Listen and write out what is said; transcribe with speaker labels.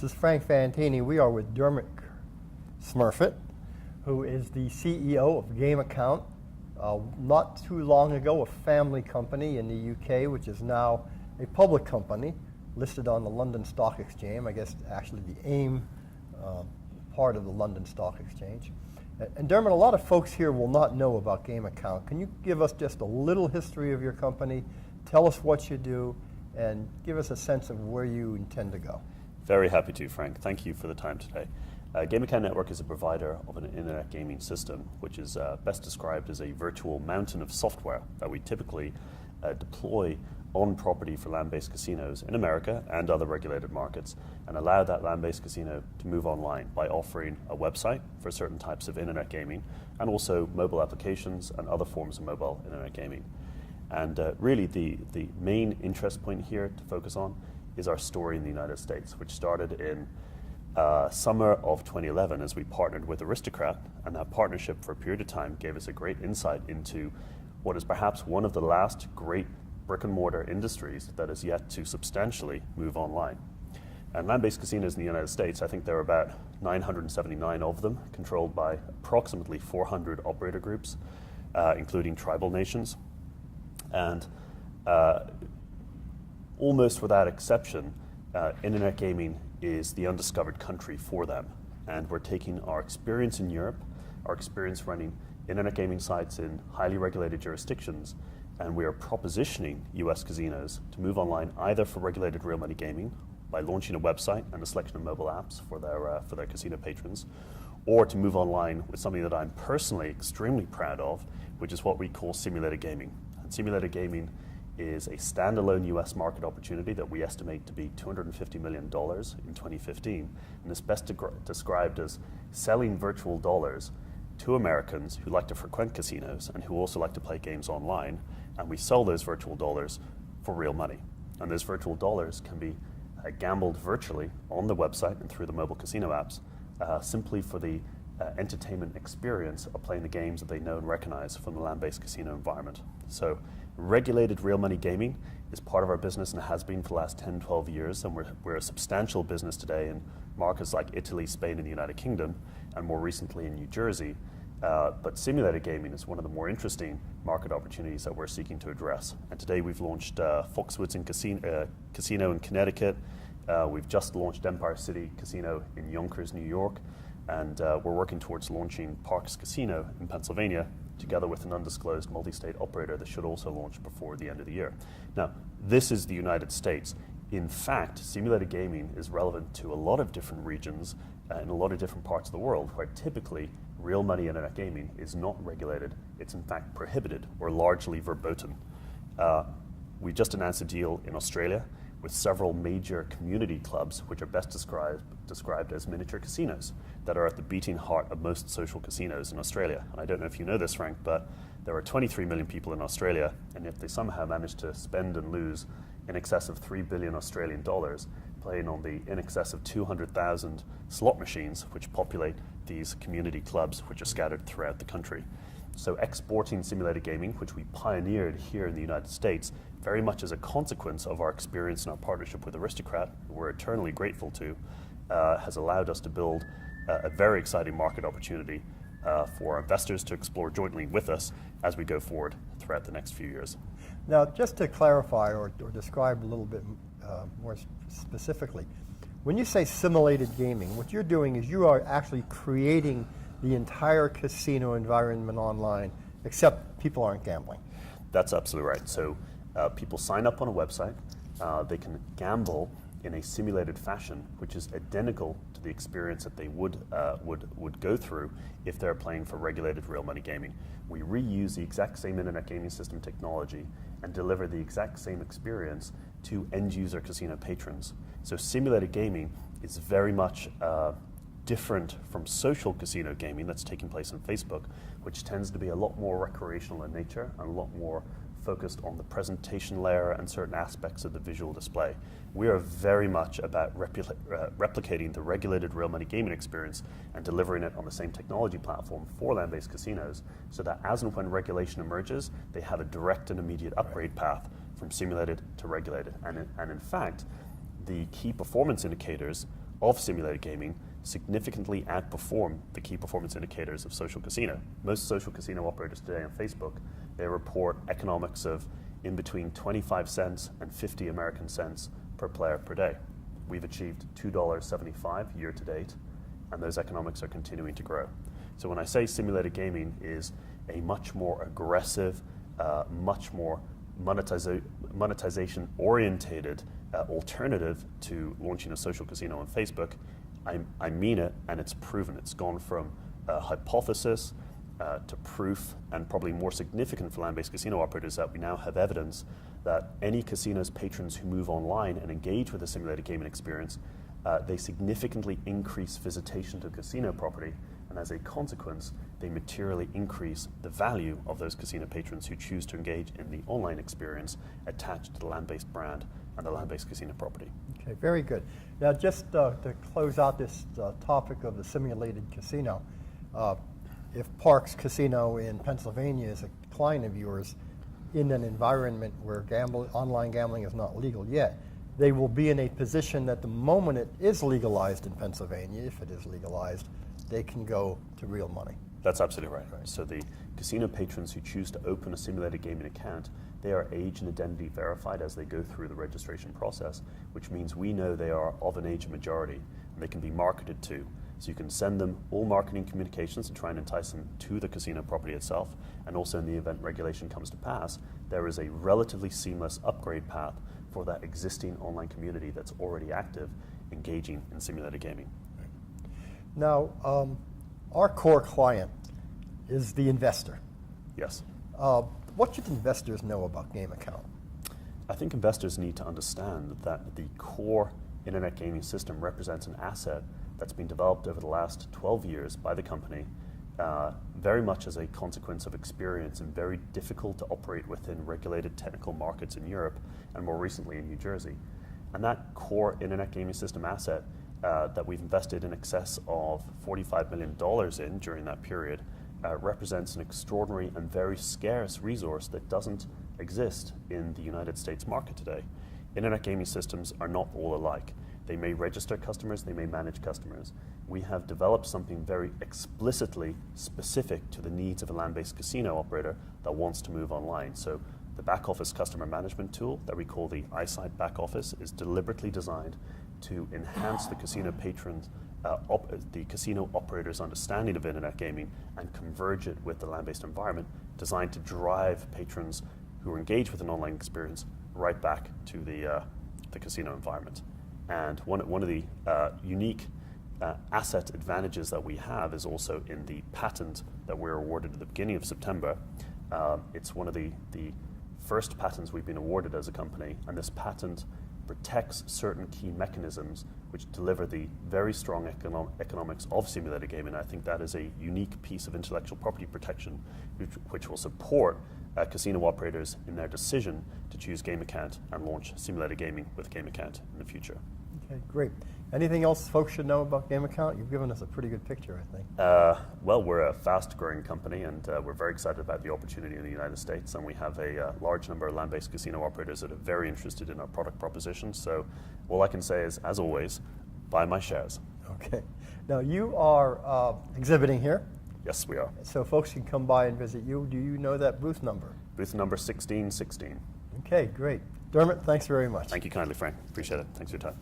Speaker 1: is Frank Fantini. We are with Dermot Smurfit, who is the CEO of Game Account. Not too long ago, a family company in the UK, which is now a public company listed on the London Stock Exchange. I guess actually the AIM part of the London Stock Exchange. And Dermot, a lot of folks here will not know about Game Account. Can you give us just a little history of your company, tell us what you do, and give us a sense of where you intend to go?
Speaker 2: Very happy to, Frank. Thank you for the time today. Game Account Network is a provider of an internet gaming system, which is best described as a virtual mountain of software that we typically deploy on property for land-based casinos in America and other regulated markets, and allow that land-based casino to move online by offering a website for certain types of internet gaming, and also mobile applications and other forms of mobile internet gaming. And really the main interest point here to focus on is our story in the United States, which started in summer of 2011 as we partnered with Aristocrat, and that partnership for a period of time gave us a great insight into what is perhaps one of the last great brick and mortar industries that is yet to substantially move online. And land-based casinos in the United States, I think there are about 979 of them, controlled by approximately 400 operator groups, including tribal nations. And almost without exception, internet gaming is the undiscovered country for them. And we're taking our experience in Europe, our experience running internet gaming sites in highly regulated jurisdictions, and we are propositioning US casinos to move online either for regulated real money gaming by launching a website and a selection of mobile apps for their casino patrons, or to move online with something that I'm personally extremely proud of, which is what we call simulated gaming. And simulated gaming is a standalone US market opportunity that we estimate to be $250 million in 2015, and is best described as selling virtual dollars to Americans who like to frequent casinos and who also like to play games online, and we sell those virtual dollars for real money. And those virtual dollars can be gambled virtually on the website and through the mobile casino apps, simply for the entertainment experience of playing the games that they know and recognize from the land-based casino environment. So regulated real money gaming is part of our business and has been for the last 10, 12 years, and we're a substantial business today in markets like Italy, Spain, and the United Kingdom, and more recently in New Jersey. But simulated gaming is one of the more interesting market opportunities that we're seeking to address. And today we've launched Foxwoods Casino in Connecticut. We've just launched Empire City Casino in Yonkers, New York. And we're working towards launching Parks Casino in Pennsylvania, together with an undisclosed multi-state operator that should also launch before the end of the year. Now, this is the United States. In fact, simulated gaming is relevant to a lot of different regions in a lot of different parts of the world, where typically real money internet gaming is not regulated. It's in fact prohibited or largely verboten. We just announced a deal in Australia with several major community clubs, which are best described as miniature casinos, that are at the beating heart of most social casinos in Australia. And I don't know if you know this, Frank, but there are 23 million people in Australia, and if they somehow manage to spend and lose in excess of 3 billion Australian dollars playing on the in excess of 200,000 slot machines which populate these community clubs, which are scattered throughout the country. So exporting simulated gaming, which we pioneered here in the United States, very much as a consequence of our experience and our partnership with Aristocrat, who we're eternally grateful to, has allowed us to build a very exciting market opportunity for our investors to explore jointly with us as we go forward throughout the next few years.
Speaker 1: Now, just to clarify or describe a little bit more specifically, when you say simulated gaming, what you're doing is you are actually creating the entire casino environment online, except people aren't gambling.
Speaker 2: That's absolutely right. So people sign up on a website, they can gamble in a simulated fashion, which is identical to the experience that they would go through if they're playing for regulated real money gaming. We reuse the exact same internet gaming system technology and deliver the exact same experience to end user casino patrons. So simulated gaming is very much different from social casino gaming that's taking place on Facebook, which tends to be a lot more recreational in nature and a lot more focused on the presentation layer and certain aspects of the visual display. We are very much about replicating the regulated real money gaming experience and delivering it on the same technology platform for land-based casinos, so that as and when regulation emerges, they have a direct and immediate upgrade path from simulated to regulated. And in fact, the key performance indicators of simulated gaming significantly outperform the key performance indicators of social casino. Most social casino operators today on Facebook, they report economics of in between 25 cents and 50 American cents per player per day. We've achieved $2.75 year to date, and those economics are continuing to grow. So when I say simulated gaming is a much more aggressive, much more monetization-orientated alternative to launching a social casino on Facebook, I mean it, and it's proven. It's gone from hypothesis to proof, and probably more significant for land-based casino operators that we now have evidence that any casino's patrons who move online and engage with a simulated gaming experience, they significantly increase visitation to casino property, and as a consequence, they materially increase the value of those casino patrons who choose to engage in the online experience attached to the land-based brand and the land-based casino property.
Speaker 1: Okay, very good. Now, just to close out this topic of the simulated casino, if Parks Casino in Pennsylvania is a client of yours in an environment where online gambling is not legal yet, they will be in a position that the moment it is legalized in Pennsylvania, if it is legalized, they can go to real money.
Speaker 2: That's absolutely right. So the casino patrons who choose to open a simulated gaming account, they are age and identity verified as they go through the registration process, which means we know they are of an age majority and they can be marketed to. So you can send them all marketing communications to try and entice them to the casino property itself, and also in the event regulation comes to pass, there is a relatively seamless upgrade path for that existing online community that's already active, engaging in simulated gaming.
Speaker 1: Now, our core client is the investor.
Speaker 2: Yes.
Speaker 1: What should investors know about Game Account?
Speaker 2: I think investors need to understand that the core internet gaming system represents an asset that's been developed over the last 12 years by the company, very much as a consequence of experience and very difficult to operate within regulated technical markets in Europe and more recently in New Jersey. And that core internet gaming system asset that we've invested in excess of $45 million in during that period represents an extraordinary and very scarce resource that doesn't exist in the United States market today. Internet gaming systems are not all alike. They may register customers, they may manage customers. We have developed something very explicitly specific to the needs of a land-based casino operator that wants to move online. So the back office customer management tool that we call the iSight back office is deliberately designed to enhance the casino patrons, the casino operators' understanding of internet gaming and converge it with the land-based environment, designed to drive patrons who are engaged with an online experience right back to the casino environment. And one of the unique asset advantages that we have is also in the patent that we're awarded at the beginning of September. It's one of the first patents we've been awarded as a company, and this patent protects certain key mechanisms which deliver the very strong economics of simulated gaming. I think that is a unique piece of intellectual property protection which will support casino operators in their decision to choose Game Account and launch simulated gaming with Game Account in the future.
Speaker 1: Okay, great. Anything else folks should know about Game Account? You've given us a pretty good picture, I think.
Speaker 2: Well, we're a fast-growing company, and we're very excited about the opportunity in the United States, and we have a large number of land-based casino operators that are very interested in our product proposition. So all I can say is, as always, buy my shares.
Speaker 1: Okay. Now, you are exhibiting here.
Speaker 2: Yes, we are.
Speaker 1: So folks can come by and visit you. Do you know that booth number?
Speaker 2: Booth number 1616.
Speaker 1: Okay, great. Dermot, thanks very much.
Speaker 2: Thank you kindly, Frank. Appreciate it. Thanks for your time.